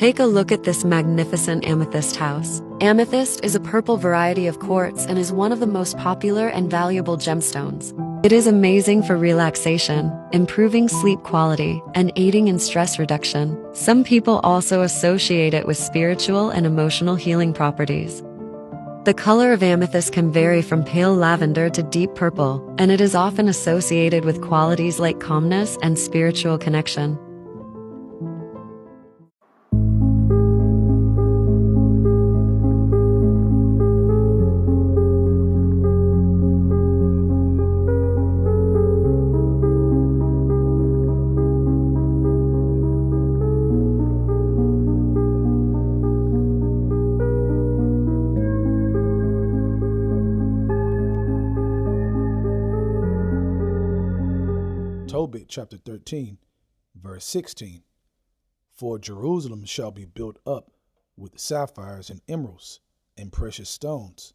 Take a look at this magnificent amethyst house. Amethyst is a purple variety of quartz and is one of the most popular and valuable gemstones. It is amazing for relaxation, improving sleep quality, and aiding in stress reduction. Some people also associate it with spiritual and emotional healing properties. The color of amethyst can vary from pale lavender to deep purple, and it is often associated with qualities like calmness and spiritual connection. Tobit chapter 13, verse 16. For Jerusalem shall be built up with sapphires and emeralds and precious stones,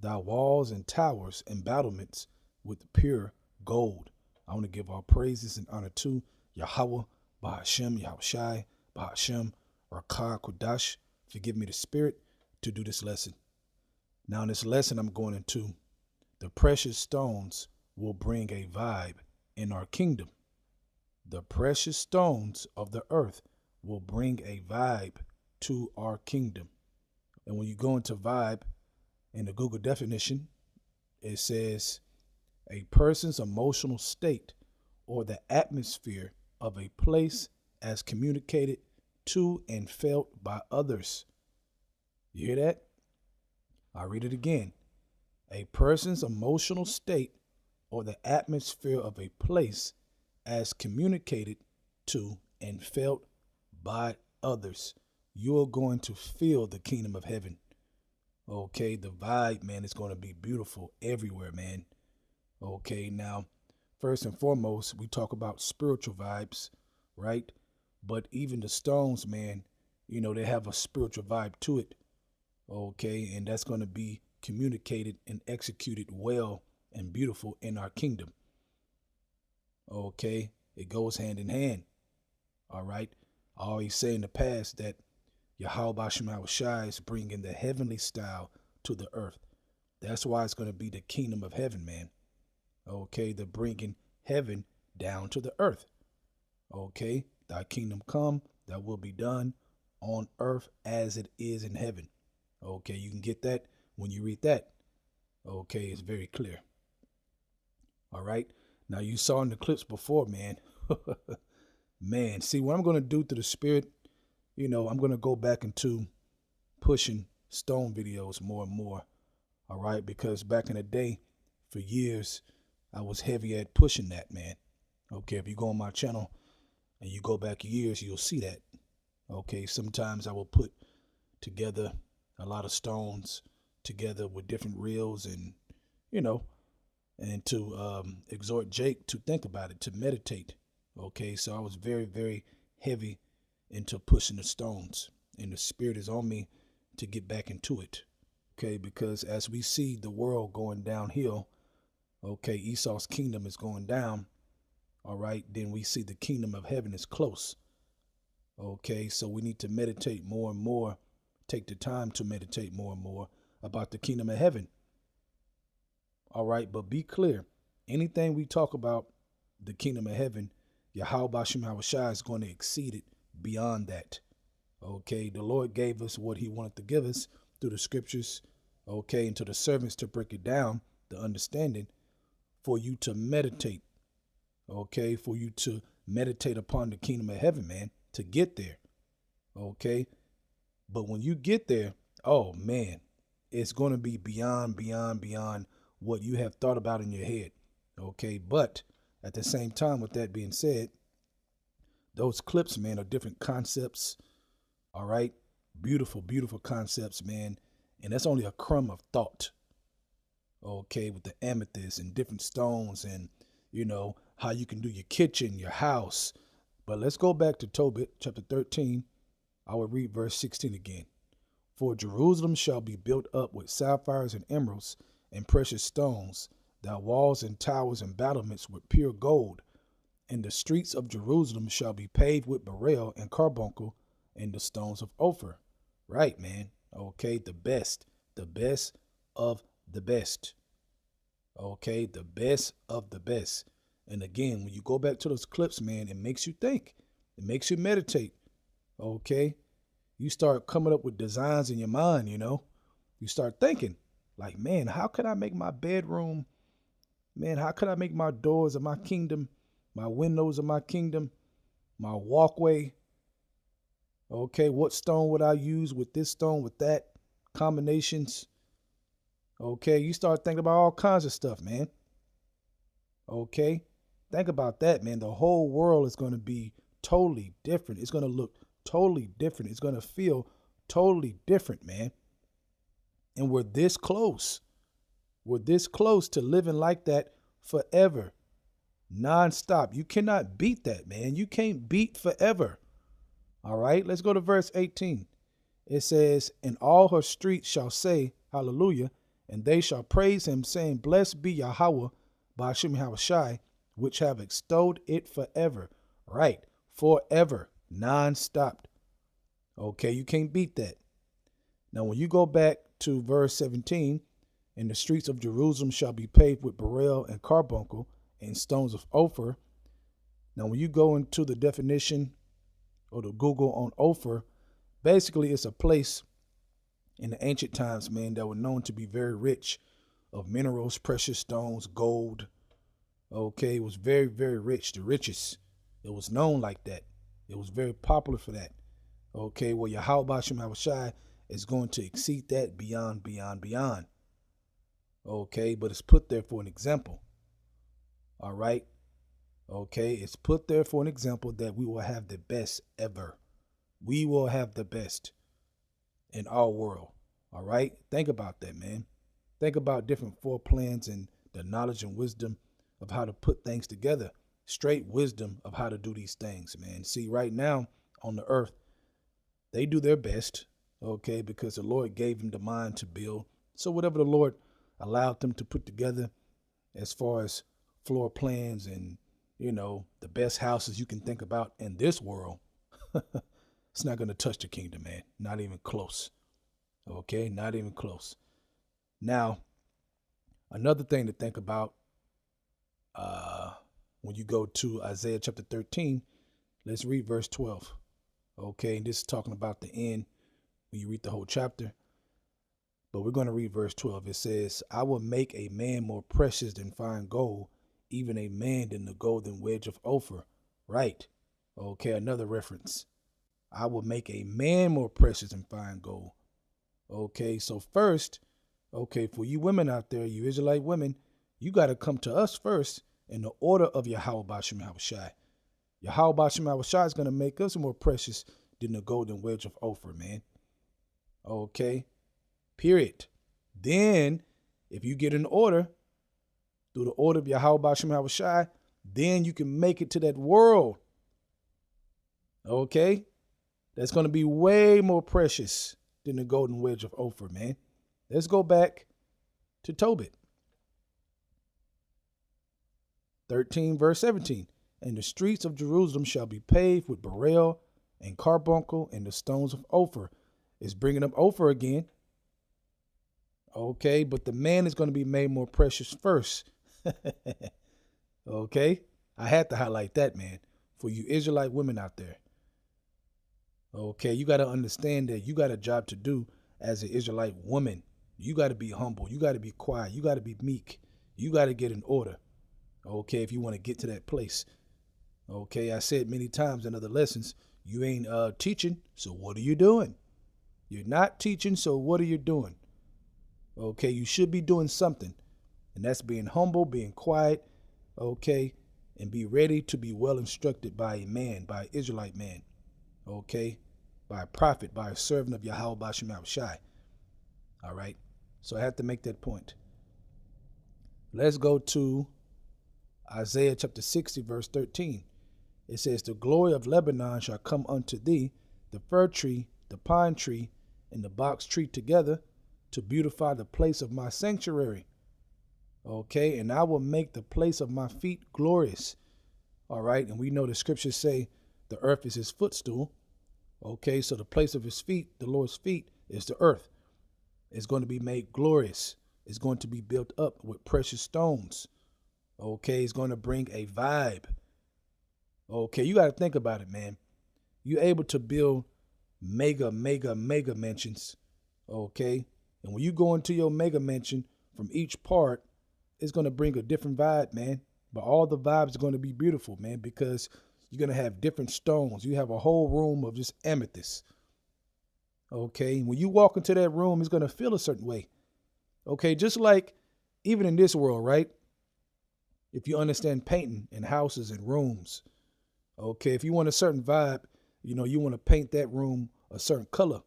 thy walls and towers and battlements with pure gold. I want to give all praises and honor to Yahweh, Bahashem, Yahushai, Bahashem, Rakah, Kodash. Forgive me the spirit to do this lesson. Now in this lesson I'm going into the precious stones will bring a vibe in our kingdom. The precious stones of the earth will bring a vibe to our kingdom. And when you go into vibe in the Google definition, it says a person's emotional state or the atmosphere of a place as communicated to and felt by others. You hear that? I'll read it again. A person's emotional state or the atmosphere of a place as communicated to and felt by others. You're going to feel the kingdom of heaven. Okay, the vibe, man, is going to be beautiful everywhere, man. Okay, now, first and foremost, we talk about spiritual vibes, right? But even the stones, man, you know, they have a spiritual vibe to it. Okay, and that's going to be communicated and executed well and beautiful in our kingdom. Okay, it goes hand in hand. All right, I always say in the past that Yahweh Bashem Shai is bringing the heavenly style to the earth. That's why it's going to be the kingdom of heaven, man. Okay, they're bringing heaven down to the earth. Okay, thy kingdom come, thy will be done on earth as it is in heaven. Okay, you can get that when you read that. Okay, it's very clear. All right. Now you saw in the clips before, man. Man, see what I'm going to do to the spirit. You know, I'm going to go back into pushing stone videos more and more. All right. Because back in the day, for years, I was heavy at pushing that, man. Okay. If you go on my channel and you go back years, you'll see that. Okay. Sometimes I will put together a lot of stones together with different reels and, you know, and to exhort Jake to think about it, to meditate. Okay, so I was very, very heavy into pushing the stones, and the spirit is on me to get back into it. Okay, because as we see the world going downhill, okay, Esau's kingdom is going down. All right, then we see the kingdom of heaven is close. Okay, so we need to meditate more and more, take the time to meditate more and more about the kingdom of heaven. All right, but be clear. Anything we talk about the kingdom of heaven, Yahweh Bashem Yahushai is going to exceed it beyond that. Okay, the Lord gave us what he wanted to give us through the scriptures. Okay, and to the servants to break it down, the understanding for you to meditate. Okay, for you to meditate upon the kingdom of heaven, man, to get there. Okay, but when you get there, oh man, it's going to be beyond what you have thought about in your head. Okay, but at the same time, with that being said, those clips, man, are different concepts. All right, beautiful, beautiful concepts, man. And that's only a crumb of thought. Okay, with the amethyst and different stones and, you know, how you can do your kitchen, your house. But let's go back to Tobit chapter 13. I will read verse 16 again. For Jerusalem shall be built up with sapphires and emeralds and precious stones, thy walls and towers and battlements with pure gold. And the streets of Jerusalem shall be paved with beryl and carbuncle, and the stones of Ophir. Right, man. Okay, the best of the best. Okay, the best of the best. And again, when you go back to those clips, man, it makes you think. It makes you meditate. Okay, you start coming up with designs in your mind, You start thinking, like, man, how could I make my bedroom, man, how could I make my doors of my kingdom, my windows of my kingdom, my walkway? Okay, what stone would I use with this stone, with that? Combinations. Okay, you start thinking about all kinds of stuff, man. Okay, think about that, man. The whole world is going to be totally different. It's going to look totally different. It's going to feel totally different, man. And we're this close. We're this close to living like that forever, nonstop. You cannot beat that, man. You can't beat forever. All right, let's go to verse 18. It says, and all her streets shall say, hallelujah, and they shall praise him, saying, blessed be Yahweh, Ba'ashem Yahushai, which have extolled it forever. Right, forever, non-stopped. Okay, you can't beat that. Now, when you go back to verse 17, and the streets of Jerusalem shall be paved with beryl and carbuncle and stones of Ophir. Now, when you go into the definition or the Google on Ophir, basically it's a place in the ancient times, man, that were known to be very rich of minerals, precious stones, gold. Okay, it was very, very rich, the richest. It was known like that. It was very popular for that. Okay, well, Yahweh Ba'ashem Yahushai is going to exceed that beyond, beyond, beyond. Okay, but it's put there for an example. All right. Okay, it's put there for an example that we will have the best ever. We will have the best in our world. All right, think about that, man. Think about different floor plans and the knowledge and wisdom of how to put things together. Straight wisdom of how to do these things, man. See, right now on the earth, they do their best, okay, because the Lord gave them the mind to build. So whatever the Lord allowed them to put together as far as floor plans and, the best houses you can think about in this world, it's not going to touch the kingdom, man. Not even close. Okay, not even close. Now, another thing to think about when you go to Isaiah chapter 13, let's read verse 12. Okay, and this is talking about the end when you read the whole chapter. But we're going to read verse 12. It says, I will make a man more precious than fine gold, even a man than the golden wedge of Ophir. Right. Okay, another reference. I will make a man more precious than fine gold. Okay, so first, okay, for you women out there, you Israelite women, you got to come to us first in the order of Yahweh Ba'ashem Yahushai. Yahweh Ba'ashem Yahushai is going to make us more precious than the golden wedge of Ophir, man. Okay, period. Then, if you get an order, through the order of Yahweh Ba'ashem Yahushai, then you can make it to that world. Okay, that's going to be way more precious than the golden wedge of Ophir, man. Let's go back to Tobit. 13 verse 17. And the streets of Jerusalem shall be paved with beryl and carbuncle and the stones of Ophir. It's bringing up Ophir again. Okay, but the man is going to be made more precious first. Okay, I had to highlight that, man, for you Israelite women out there. Okay, you got to understand that you got a job to do as an Israelite woman. You got to be humble. You got to be quiet. You got to be meek. You got to get in order. Okay, if you want to get to that place. Okay, I said many times in other lessons, you ain't teaching, so what are you doing? You're not teaching, so what are you doing? Okay, you should be doing something. And that's being humble, being quiet, okay, and be ready to be well instructed by a man, by an Israelite man, okay, by a prophet, by a servant of Yahweh Ba'ashem Yahushai. All right, so I have to make that point. Let's go to Isaiah chapter 60, verse 13. It says, the glory of Lebanon shall come unto thee, the fir tree, the pine tree, and the box tree together, to beautify the place of my sanctuary. Okay, and I will make the place of my feet glorious. All right, and we know the scriptures say the earth is his footstool. Okay, so the place of his feet, the Lord's feet, is the earth. It's going to be made glorious. It's going to be built up with precious stones. Okay, it's going to bring a vibe. Okay, you got to think about it, man. You're able to build mega mansions. Okay, and when you go into your mega mansion, from each part, it's going to bring a different vibe, man. But all the vibes are going to be beautiful, man, because you're going to have different stones. You have a whole room of just amethyst. Okay, when you walk into that room, it's going to feel a certain way. Okay, just like even in this world, right? If you understand painting in houses and rooms, okay, if you want a certain vibe, you want to paint that room a certain color.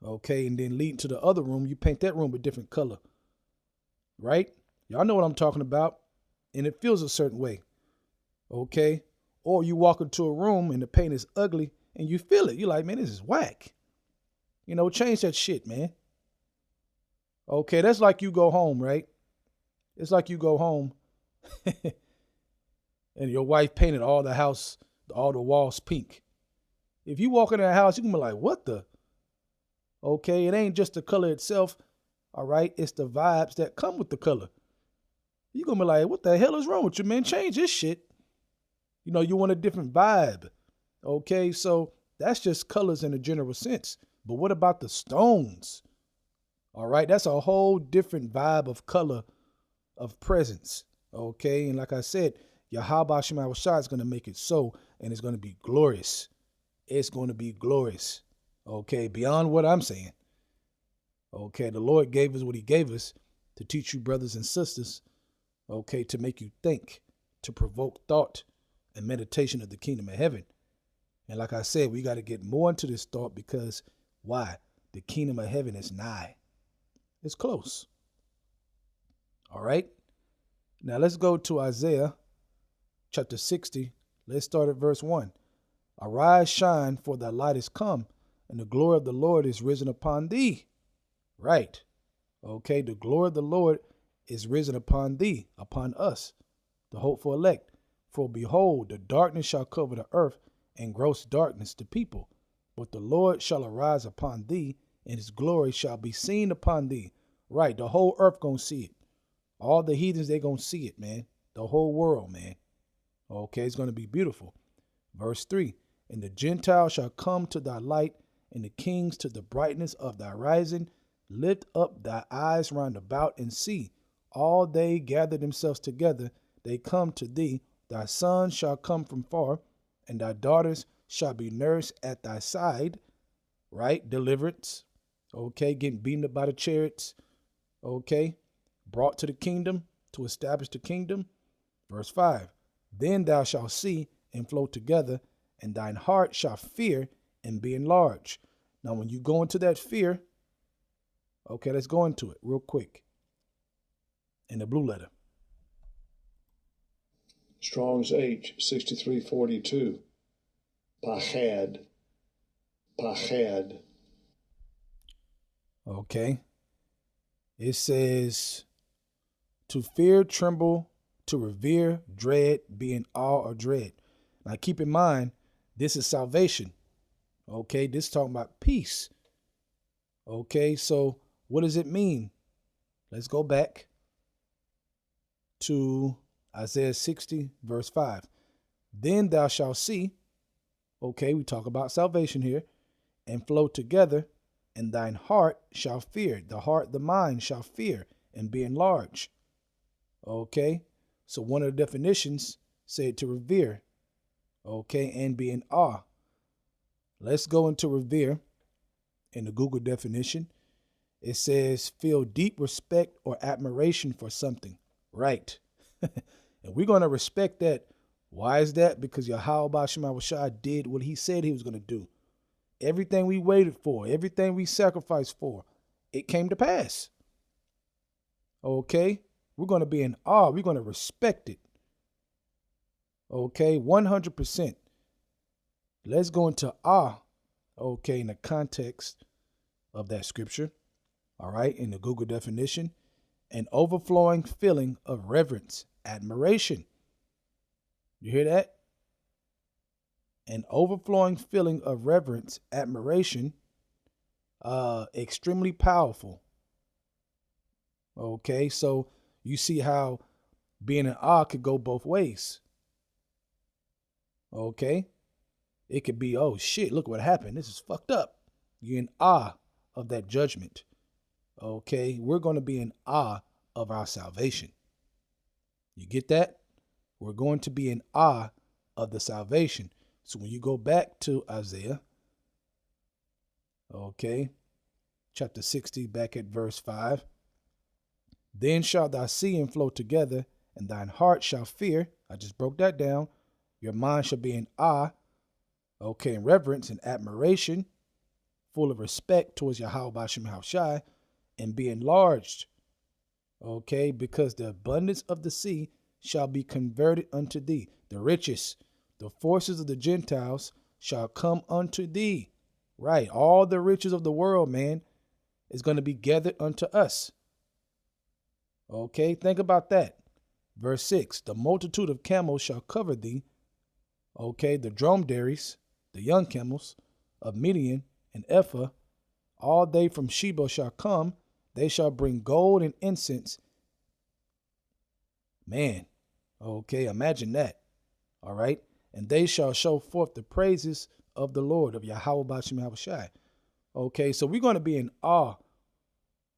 Okay, and then leading to the other room, you paint that room a different color. Right? Y'all know what I'm talking about. And it feels a certain way. Okay? Or you walk into a room and the paint is ugly and you feel it. You're like, man, this is whack. Change that shit, man. Okay, that's like you go home, right? It's like you go home and your wife painted all the walls pink. If you walk into that house, you can be like, what the? Okay, it ain't just the color itself. All right, it's the vibes that come with the color. You're going to be like, what the hell is wrong with you, man? Change this shit. You want a different vibe. Okay, so that's just colors in a general sense. But what about the stones? All right, that's a whole different vibe of color, of presence. Okay, and like I said, Yahweh Shema Shai is going to make it so, and it's going to be glorious. It's going to be glorious. Okay, beyond what I'm saying. Okay, the Lord gave us what he gave us to teach you brothers and sisters, okay, to make you think, to provoke thought and meditation of the kingdom of heaven. And like I said, we got to get more into this thought because why? The kingdom of heaven is nigh. It's close. All right. Now let's go to Isaiah chapter 60. Let's start at verse 1. Arise, shine, for thy light is come, and the glory of the Lord is risen upon thee. Right. Okay, the glory of the Lord is risen upon thee, upon us, the hopeful elect. For behold, the darkness shall cover the earth, and gross darkness the people. But the Lord shall arise upon thee, and his glory shall be seen upon thee. Right, the whole earth gonna see it. All the heathens, they gonna see it, man. The whole world, man. Okay, it's gonna be beautiful. Verse 3, and the Gentiles shall come to thy light, and the kings to the brightness of thy rising. Lift up thy eyes round about and see. All they gather themselves together, they come to thee. Thy sons shall come from far, and thy daughters shall be nursed at thy side. Right? Deliverance. Okay, getting beaten up by the chariots. Okay, brought to the kingdom, to establish the kingdom. Verse 5, then thou shalt see and flow together, and thine heart shall fear and be enlarged. Now, when you go into that fear, okay, let's go into it real quick. In the blue letter. Strong's H, 6342. Pachad. Pachad. Okay. It says to fear, tremble, to revere, dread, be in awe or dread. Now keep in mind, this is salvation. Okay, this is talking about peace. Okay, so what does it mean? Let's go back to Isaiah 60, verse 5. Then thou shalt see, okay, we talk about salvation here, and flow together, and thine heart shall fear. The heart, the mind shall fear and be enlarged. Okay, so one of the definitions said to revere, okay, and be in awe. Let's go into revere in the Google definition. It says feel deep respect or admiration for something. Right. And we're going to respect that. Why is that? Because Yahweh Shema Shai did what he said he was going to do. Everything we waited for, everything we sacrificed for, it came to pass. Okay? We're going to be in awe. We're going to respect it. Okay? 100%. Let's go into awe. Okay? In the context of that scripture. All right? In the Google definition. An overflowing feeling of reverence, admiration. You hear that? an overflowing feeling of reverence, admiration, extremely powerful. Okay, so you see how being in awe could go both ways. Okay, it could be, oh shit, look what happened. This is fucked up. You're in awe of that judgment. Okay, we're going to be in awe of our salvation. You get that? We're going to be in awe of the salvation. So when you go back to Isaiah, okay, chapter 60, back at verse 5, then shalt thou see and flow together, and thine heart shall fear. I just broke that down. Your mind shall be in awe, okay, in reverence and admiration, full of respect towards Yahweh Ba'ashem Yahushai, and be enlarged, okay, because the abundance of the sea shall be converted unto thee. The riches, the forces of the Gentiles shall come unto thee. Right, all the riches of the world, man, is going to be gathered unto us. Okay, think about that. Verse 6, the multitude of camels shall cover thee. Okay, the dromedaries, the young camels of Midian and Ephah, all they from Sheba shall come. They shall bring gold and incense. Man, okay, imagine that. All right. And they shall show forth the praises of the Lord, of Yahweh Ba'ashem Yahushai. Okay, so we're going to be in awe.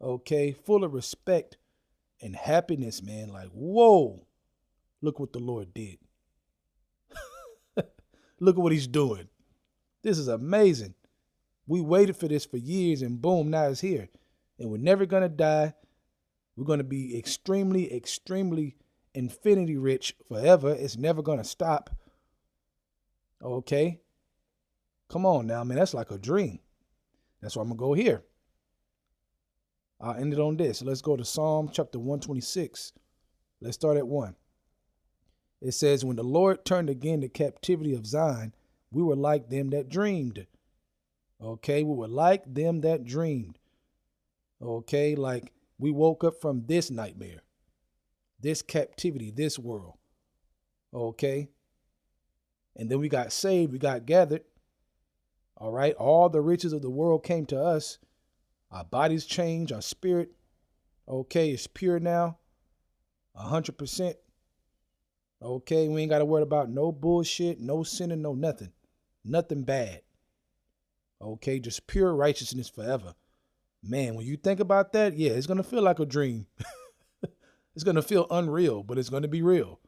Okay, full of respect and happiness, man. Like, whoa, look what the Lord did. Look at what he's doing. This is amazing. We waited for this for years, and boom, now it's here. And we're never going to die. We're going to be extremely, extremely infinity rich forever. It's never going to stop. Okay? Come on now, man. That's like a dream. That's why I'm going to go here. I'll end it on this. Let's go to Psalm chapter 126. Let's start at 1. It says, when the Lord turned again the captivity of Zion, we were like them that dreamed. Okay? We were like them that dreamed. Okay, like we woke up from this nightmare, this captivity, this world. Okay. And then we got saved, we got gathered. All right. All the riches of the world came to us. Our bodies changed, our spirit, okay, is pure now. 100%. Okay, we ain't got to worry about no bullshit, no sinning, no nothing. Nothing bad. Okay, just pure righteousness forever. Man, when you think about that, yeah, it's going to feel like a dream. It's going to feel unreal, but it's going to be real.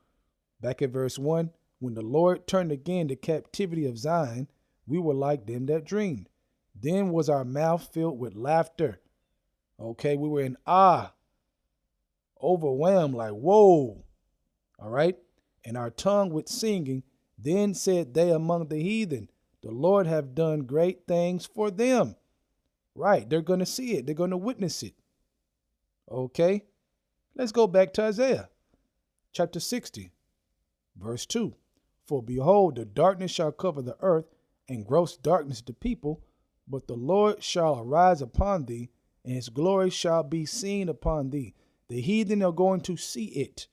Back at verse 1, when the Lord turned again the captivity of Zion, we were like them that dreamed. Then was our mouth filled with laughter. Okay, we were in awe, overwhelmed, like, whoa. All right, and our tongue with singing. Then said they among the heathen, the Lord have done great things for them. Right, they're going to see it. They're going to witness it. Okay, let's go back to Isaiah chapter 60, verse 2. For behold, the darkness shall cover the earth, and gross darkness the people, but the Lord shall arise upon thee, and his glory shall be seen upon thee. The heathen are going to see it.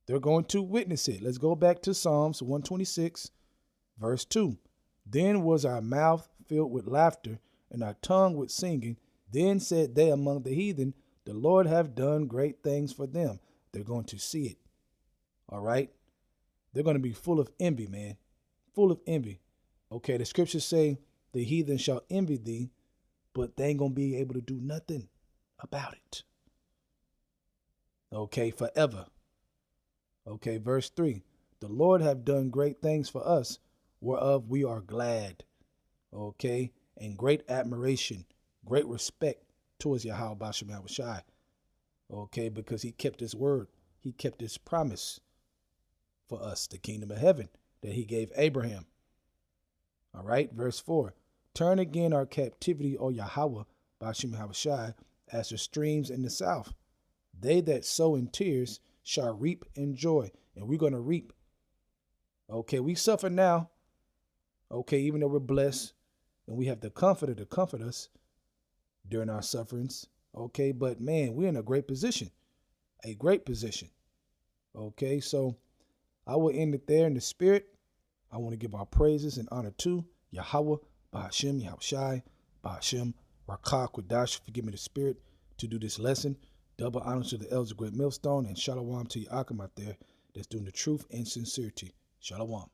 They're going to witness it. Let's go back to Psalms 126, verse 2. Then was our mouth filled with laughter, and our tongue with singing. Then said they among the heathen, the Lord have done great things for them. They're going to see it. All right? They're going to be full of envy, man. Full of envy. Okay, the scriptures say the heathen shall envy thee, but they ain't going to be able to do nothing about it. Okay, forever. Okay, verse 3. The Lord have done great things for us, whereof we are glad. Okay, and great admiration, great respect towards Yahweh Ba'ashem Yahushai. Okay, because he kept his word. He kept his promise for us, the kingdom of heaven that he gave Abraham. All right, verse 4. Turn again our captivity, O Yahweh Ba'ashem Yahushai, as the streams in the south. They that sow in tears shall reap in joy. And we're going to reap. Okay, we suffer now. Okay, even though we're blessed and we have the Comforter to comfort us during our sufferings. Okay, but man, we're in a great position. A great position. Okay, so I will end it there in the spirit. I want to give our praises and honor to Yahweh, Bahashem, Yahushai, Bahashem, Rakah, Quadash, forgive me the spirit, to do this lesson. Double honor to the elders of Great Millstone, and shalom to Yaakam out there that's doing the truth and sincerity. Shalom.